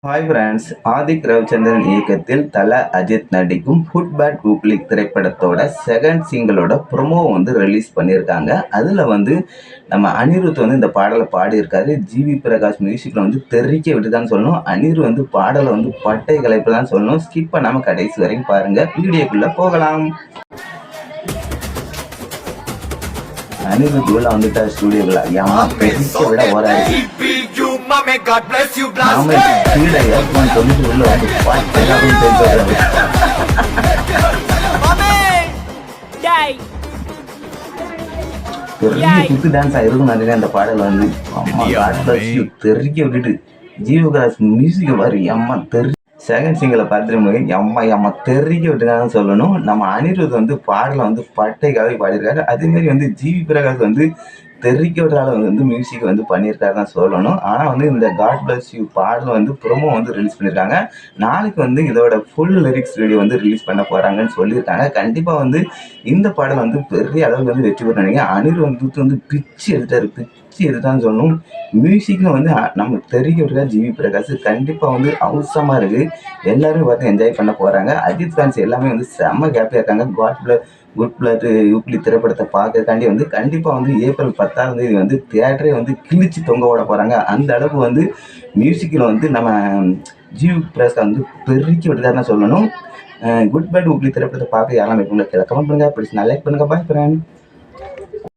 Hi friends, Adhik Ravichandran இயக்கத்தில் தல அஜித் நடிக்கும் food bad Hooghly திரைப்படத்தோட செகண்ட் சிங்கிளோட ப்ரொமோ ரிலீஸ் பண்ணியிருக்காங்க. அதில் நம்ம அனிருத் இந்த பாடலை பாடியிருக்காரு. ஜிவி பிரகாஷ் மியூசிக்கில் தெறிக்க விட்டுதான்னு சொல்லணும். அனிருத் பாடலை பட்டை கலைப்பு தான் சொல்லணும். ஸ்கிப் பண்ணாமல் கடைசி வரைக்கும் பாருங்கள். வீடியோக்குள்ளே போகலாம். அனிருத் உள்ள வந்துட்டார் ஸ்டூடியோக்குள்ள. ஏமா பெருக்க விட ஓராது நாம கீழே ஏற்பான் சொல்லிட்டு உள்ள வந்து குத்து டான்ஸ் ஆயிருக்கும் நினைக்கிறேன். அந்த பாடல் அம்மா தெறிக்க விட்டுட்டு ஜீவகாஸ் மியூசிக் பாரு. அம்மா செகண்ட் சிங்கிளை பார்த்துட்டு எம்மா தெறிக்க விட்டுதான்னு சொல்லணும். நம்ம அனிருத் பாடலை பட்டைக்காக பாடியிருக்காரு. அதேமாரி ஜிவி பிரகாஷ் தெறிக்க விடுறால மியூசிக் பண்ணியிருக்காரு தான் சொல்லணும். ஆனால் இந்த காட் பிளஸ் யூ பாடல் ப்ரோமோ ரிலீஸ் பண்ணியிருக்காங்க. நாளைக்கு இதோட ஃபுல் லிரிக்ஸ் வீடியோ ரிலீஸ் பண்ண போகிறாங்கன்னு சொல்லியிருக்காங்க. கண்டிப்பாக இந்த பாடல் பெரிய அளவுக்கு வெற்றி பெறாங்க. அனிருத் பிச்சு எடுத்தான்னு சொல்லணும். மியூசிக்கில் நம்ம தெறிக்க விட்டுருக்கா ஜிவி பிரகாஷ். கண்டிப்பாக அவசரமாக இருக்குது. எல்லாருமே பார்த்து என்ஜாய் பண்ண போகிறாங்க. அஜித் ஃபேன்ஸ் எல்லாமே செம்ம ஹாப்பியாக இருக்காங்க. குட் பிளட் ஊக்லி திரைப்படத்தை பார்க்கறதுக்காண்டி கண்டிப்பாக ஏப்ரல் 10ஆம் தேதி தியேட்டரே கிழிச்சு தொங்க ஓட போகிறாங்க. அந்த அளவுக்கு மியூசிக்கில் நம்ம ஜிவி பிரகாஷ் பெருக்கி விட்டுதாருன்னு சொல்லணும். குட் பிளட் ஊக்லி திரைப்படத்தை பார்க்க யாரெல்லாம் வைக்கணும் கமெண்ட் பண்ணுங்கள். பிடிச்சி நான் லைக் பண்ணுங்கள். பாய் ஃப்ரெண்ட்.